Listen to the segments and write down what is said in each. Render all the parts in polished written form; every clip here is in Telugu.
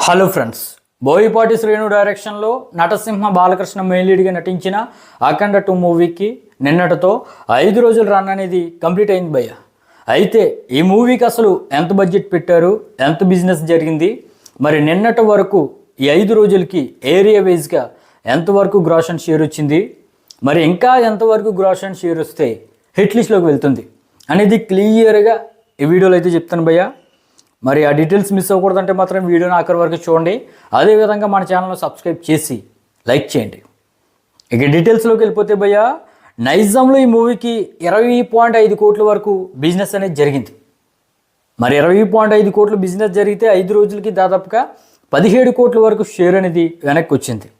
హలో ఫ్రెండ్స్, బోయపాటి శ్రీను డైరెక్షన్లో నటసింహ బాలకృష్ణ మెయిన్ లీడ్గా నటించిన అఖండ 2 మూవీకి నిన్నటితో 5 రోజుల రన్ అనేది కంప్లీట్ అయింది భయ్య. అయితే ఈ మూవీకి అసలు ఎంత బడ్జెట్ పెట్టారు, ఎంత బిజినెస్ జరిగింది, మరి నిన్నటి వరకు ఈ 5 రోజులకి ఏరియా వైజ్గా ఎంతవరకు గ్రాస్ అండ్ షేర్ వచ్చింది, మరి ఇంకా ఎంతవరకు గ్రాస్ అండ్ షేర్ వస్తే హిట్ లిస్ట్లోకి వెళ్తుంది అనేది క్లియర్గా ఈ వీడియోలో అయితే చెప్తాను భయ్య. మరి ఆ డీటెయిల్స్ మిస్ అవ్వకూడదంటే మాత్రం వీడియోని ఆఖరి వరకు చూడండి. అదేవిధంగా మన ఛానల్ను సబ్స్క్రైబ్ చేసి లైక్ చేయండి. ఇక డీటెయిల్స్లోకి వెళ్ళిపోతే భయ్య, నైజాంలో ఈ మూవీకి 20.5 కోట్ల వరకు బిజినెస్ అనేది జరిగింది. మరి 20.5 కోట్ల బిజినెస్ జరిగితే 5 రోజులకి దాదాపుగా 17 కోట్ల వరకు షేర్ అనేది వెనక్కి వచ్చింది.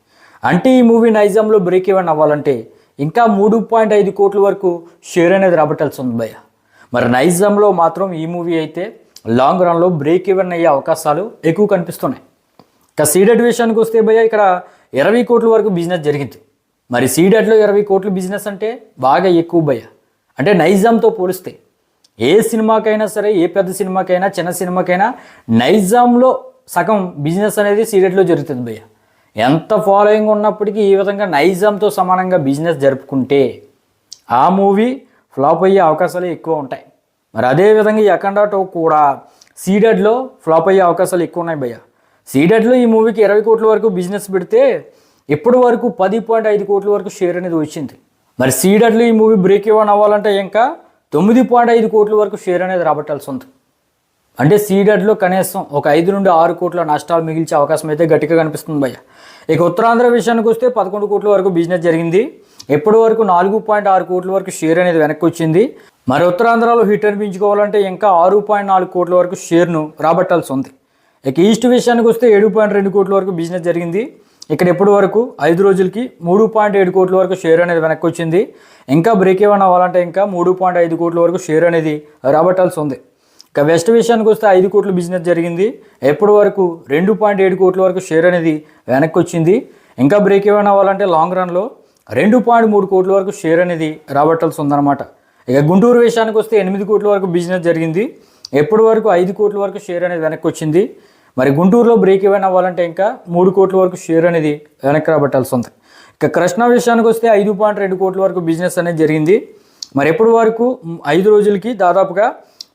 అంటే ఈ మూవీ నైజాంలో బ్రేక్ ఈవెన్ అవ్వాలంటే ఇంకా 3.5 కోట్ల వరకు షేర్ అనేది రాబట్టాల్సి ఉంది భయ్య. మరి నైజాంలో మాత్రం ఈ మూవీ అయితే లాంగ్ రన్లో బ్రేక్ ఈవెన్ అయ్యే అవకాశాలు ఎక్కువ కనిపిస్తున్నాయి. ఇక సీడెడ్ విషయానికి వస్తే భయ్య, ఇక్కడ 20 కోట్ల వరకు బిజినెస్ జరిగింది. మరి సీడెడ్లో 20 కోట్ల బిజినెస్ అంటే బాగా ఎక్కువ భయ్య. అంటే నైజాంతో పోలిస్తే ఏ సినిమాకైనా సరే, ఏ పెద్ద సినిమాకైనా చిన్న సినిమాకైనా నైజాంలో సగం బిజినెస్ అనేది సీడెడ్లో జరుగుతుంది భయ్య. ఎంత ఫాలోయింగ్ ఉన్నప్పటికీ ఈ విధంగా నైజాంతో సమానంగా బిజినెస్ జరుపుకుంటే ఆ మూవీ ఫ్లాప్ అయ్యే అవకాశాలు ఎక్కువ ఉంటాయి. మరి అదేవిధంగా ఈ అఖండ 2 కూడా సీడెడ్లో ఫ్లాప్ అయ్యే అవకాశాలు ఎక్కువ ఉన్నాయి భయ్య. సీడెడ్లో ఈ మూవీకి 20 కోట్ల వరకు బిజినెస్ పెడితే ఇప్పటి వరకు 10.5 కోట్ల వరకు షేర్ అనేది వచ్చింది. మరి సీడెడ్లో ఈ మూవీ బ్రేక్ ఈవెన్ అవ్వాలంటే ఇంకా 9.5 కోట్ల వరకు షేర్ అనేది రాబట్టాల్సి ఉంది. అంటే సీడెడ్లో కనీసం ఒక 5 నుండి 6 కోట్ల నష్టాలు మిగిల్చే అవకాశం అయితే గట్టిగా కనిపిస్తుంది భయ్య. ఇక ఉత్తరాంధ్ర విషయానికి వస్తే 11 కోట్ల వరకు బిజినెస్ జరిగింది. ఎప్పటి వరకు 4.6 కోట్ల వరకు షేర్ అనేది వెనక్కి వచ్చింది. మరి ఉత్తరాంధ్రలో హిట్ అనిపించుకోవాలంటే ఇంకా 6.4 కోట్ల వరకు షేర్ను రాబట్టాల్సి ఉంది. ఇక ఈస్ట్ విషయానికి వస్తే 7.2 కోట్ల వరకు బిజినెస్ జరిగింది. ఇక్కడ ఎప్పటి వరకు 5 రోజులకి 3.7 కోట్ల వరకు షేర్ అనేది వెనక్కి వచ్చింది. ఇంకా బ్రేక్ ఈవెన్ అవ్వాలంటే ఇంకా 3.5 కోట్ల వరకు షేర్ అనేది రాబట్టాల్సి ఉంది. ఇక వెస్ట్ విషయానికి వస్తే 5 కోట్ల బిజినెస్ జరిగింది. ఎప్పటి వరకు 2.7 కోట్ల వరకు షేర్ అనేది వెనక్కి వచ్చింది. ఇంకా బ్రేక్ ఈవెన్ అవ్వాలంటే లాంగ్ రన్లో 2.3 కోట్ల వరకు షేర్ అనేది రాబట్టాల్సి ఉందన్నమాట. ఇక గుంటూరు విషయానికి వస్తే 8 కోట్ల వరకు బిజినెస్ జరిగింది. ఎప్పటి వరకు 5 కోట్ల వరకు షేర్ అనేది వెనక్కి వచ్చింది. మరి గుంటూరులో బ్రేక్ ఈవెన్ అవ్వాలంటే ఇంకా 3 కోట్ల వరకు షేర్ అనేది వెనక్కి రాబట్టాల్సి ఉంది. ఇక కృష్ణా విషయానికి వస్తే 5.2 కోట్ల వరకు బిజినెస్ అనేది జరిగింది. మరి ఎప్పటి వరకు 5 రోజులకి దాదాపుగా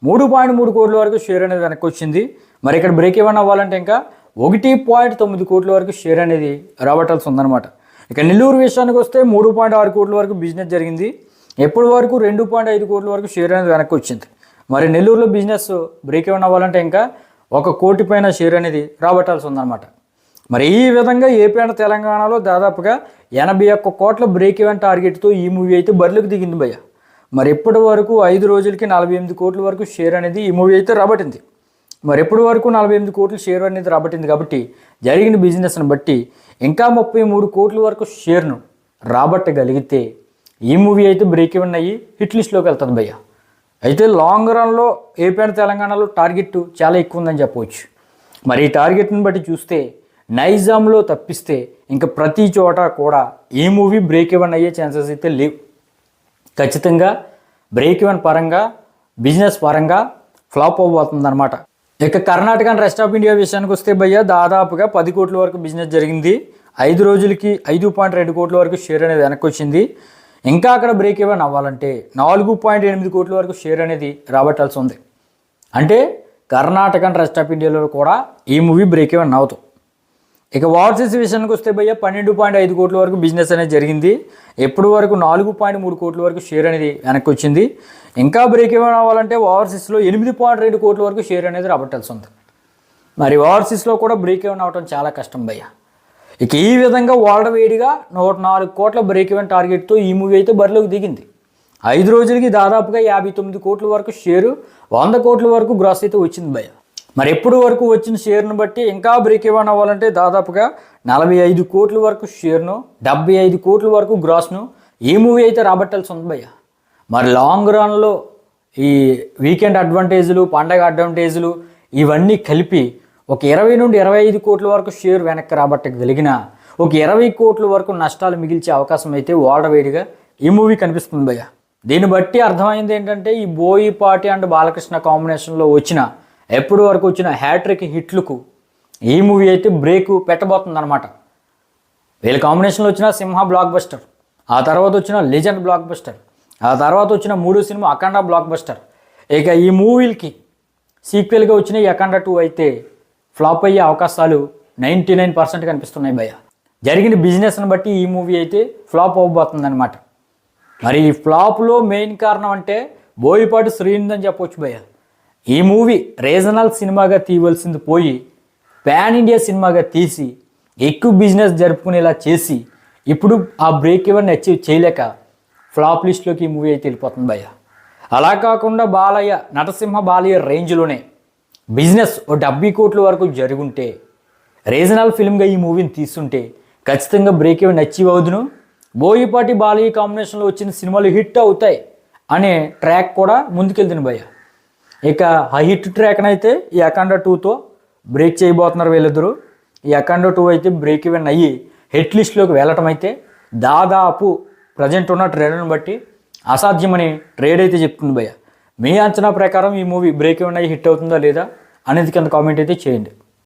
3.3 కోట్ల వరకు షేర్ అనేది వెనక్కి వచ్చింది. మరి ఇక్కడ బ్రేక్ ఈవెన్ అవ్వాలంటే ఇంకా 1.9 కోట్ల వరకు షేర్ అనేది రాబట్టాల్సి ఉందన్నమాట. ఇక నెల్లూరు విషయానికి వస్తే 3.6 కోట్ల వరకు బిజినెస్ జరిగింది. ఎప్పటి వరకు 2.5 కోట్ల వరకు షేర్ అనేది వెనక్కి వచ్చింది. మరి నెల్లూరులో బిజినెస్ బ్రేక్ ఈవెన్ అవ్వాలంటే ఇంకా 1 కోటి పైన షేర్ అనేది రాబట్టాల్సి ఉందన్నమాట. మరి ఈ విధంగా ఏపీ అండ్ తెలంగాణలో దాదాపుగా 81 కోట్ల బ్రేక్ ఈవెన్ టార్గెట్తో ఈ మూవీ అయితే బరిలోకి దిగింది భయ్య. మరి ఎప్పటి వరకు 5 రోజులకి 48 కోట్ల వరకు షేర్ అనేది ఈ మూవీ అయితే రాబట్టింది. మరి ఎప్పటి వరకు 48 కోట్ల షేర్ అనేది రాబట్టింది కాబట్టి జరిగిన బిజినెస్ని బట్టి ఇంకా 33 కోట్ల వరకు షేర్ను రాబట్టగలిగితే ఈ మూవీ అయితే బ్రేక్ ఈవెన్ అయ్యి హిట్ లిస్ట్లోకి వెళ్తుంది భయ్య. అయితే లాంగ్ రన్లో ఏపీ అండ్ తెలంగాణలో టార్గెట్ చాలా ఎక్కువ ఉందని చెప్పవచ్చు. మరి ఈ టార్గెట్ని బట్టి చూస్తే నైజాంలో తప్పిస్తే ఇంకా ప్రతి చోట కూడా ఈ మూవీ బ్రేక్ ఈవెన్ అయ్యే ఛాన్సెస్ అయితే లేవు. ఖచ్చితంగా బ్రేక్ ఈవెన్ పరంగా, బిజినెస్ పరంగా ఫ్లాప్ అవ్వబోతుందన్నమాట. ఇక Karnataka and rest of India విషయానికి వస్తే భయ్య, దాదాపుగా 10 కోట్ల వరకు బిజినెస్ జరిగింది. 5 రోజులకి 5.2 కోట్ల వరకు షేర్ అనేది వెనక్కి వచ్చింది. ఇంకా అక్కడ బ్రేక్ ఈవెన్ అవ్వాలంటే 4.8 కోట్ల వరకు షేర్ అనేది రాబట్టాల్సి ఉంది. అంటే కర్ణాటక అండ్ రెస్ట్ ఆఫ్ ఇండియాలో కూడా ఈ మూవీ బ్రేక్ ఈవెన్ అవుతుంది. ఇక ఓవర్సీస్ విషయానికి వస్తే భయ్య 12.5 కోట్ల వరకు బిజినెస్ అనేది జరిగింది. ఎప్పటి వరకు 4.3 కోట్ల వరకు షేర్ అనేది వెనక్కి వచ్చింది. ఇంకా బ్రేక్ ఈవెన్ అవ్వాలంటే ఓవర్సీస్లో 8.2 కోట్ల వరకు షేర్ అనేది రాబట్టాల్సి ఉంది. మరి ఓవర్సీస్లో కూడా బ్రేక్ ఈవెన్ అవ్వడం చాలా కష్టం భయ్య. ఇక ఈ విధంగా వరల్డ్ వైడ్గా 104 కోట్ల బ్రేక్ ఈవెన్ టార్గెట్తో ఈ మూవీ అయితే బరిలోకి దిగింది. 5 రోజులకి దాదాపుగా 59 కోట్ల వరకు షేరు, 100 కోట్ల వరకు గ్రాస్ అయితే వచ్చింది భయ్య. మరి ఎప్పుడు వరకు వచ్చిన షేర్ను బట్టి ఇంకా బ్రేక్ ఈవెన్ అవ్వాలంటే దాదాపుగా 45 కోట్ల వరకు షేర్ను, 75 కోట్ల వరకు గ్రాస్ను ఈ మూవీ అయితే రాబట్టాల్సి ఉంది భయ్య. మరి లాంగ్ రన్లో ఈ వీకెండ్ అడ్వాంటేజ్లు, పండగ అడ్వాంటేజ్లు ఇవన్నీ కలిపి ఒక 20 నుండి 25 కోట్ల వరకు షేర్ వెనక్కి రాబట్టగలిగిన ఒక 20 కోట్ల వరకు నష్టాలు మిగిల్చే అవకాశం అయితే వరల్డ్ వైడ్గా ఈ మూవీ కనిపిస్తుంది భయ్య. దీన్ని బట్టి అర్థమైంది ఏంటంటే ఈ బోయపాటి అండ్ బాలకృష్ణ కాంబినేషన్లో వచ్చిన ఎప్పటి వరకు వచ్చిన హ్యాట్రిక్ హిట్లకు ఈ మూవీ అయితే బ్రేక్ పెట్టబోతుంది అనమాట. వీళ్ళ కాంబినేషన్లో వచ్చిన సింహ బ్లాక్ బస్టర్, ఆ తర్వాత వచ్చిన లెజెండ్ బ్లాక్ బస్టర్, ఆ తర్వాత వచ్చిన 3వ సినిమా అఖండ బ్లాక్ బస్టర్. ఇక ఈ మూవీలకి సీక్వెల్గా వచ్చిన ఈ అఖండ 2 అయితే ఫ్లాప్ అయ్యే అవకాశాలు 99% కనిపిస్తున్నాయి భయ్య. జరిగిన బిజినెస్ని బట్టి ఈ మూవీ అయితే ఫ్లాప్ అవ్వబోతుంది అనమాట. మరి ఈ ఫ్లాప్లో మెయిన్ కారణం అంటే బోయపాటి శ్రీనిధి అని చెప్పొచ్చు భయ్య. ఈ మూవీ రీజనల్ సినిమాగా తీయవలసింది పోయి పాన్ ఇండియా సినిమాగా తీసి ఎక్కువ బిజినెస్ జరుపుకునేలా చేసి ఇప్పుడు ఆ బ్రేక్ ఈవెన్ అచీవ్ చేయలేక ఫ్లాప్ లిస్ట్లోకి ఈ మూవీ అయితే వెళ్ళిపోతుంది భయ్య. అలా కాకుండా బాలయ్య నటసింహ బాలయ్య రేంజ్లోనే బిజినెస్ ఓ 70 కోట్ల వరకు జరుగుంటే రీజనల్ ఫిల్మ్గా ఈ మూవీని తీస్తుంటే ఖచ్చితంగా బ్రేక్ ఈవెన్ అచీవ్ అవుదును. బోయపాటి బాలయ్య కాంబినేషన్లో వచ్చిన సినిమాలు హిట్ అవుతాయి అనే ట్రాక్ కూడా ముందుకెళ్తుంది భయ్య. ఇక ఆ హిట్ ట్రాక్ని అయితే ఈ అఖండ 2తో బ్రేక్ చేయబోతున్నారు వీళ్ళిద్దరూ. ఈ అఖండ 2 అయితే బ్రేక్ ఈవెన్ అయ్యి హిట్ లిస్ట్లోకి వెళ్ళటం అయితే దాదాపు ప్రజెంట్ ఉన్న ట్రేడ్ని బట్టి అసాధ్యమని ట్రేడ్ అయితే చెప్తుంది భయ్య. మీ అంచనా ప్రకారం ఈ మూవీ బ్రేక్ ఈవెన్ అయ్యి హిట్ అవుతుందా లేదా అనేది కింద కామెంట్ అయితే చేయండి.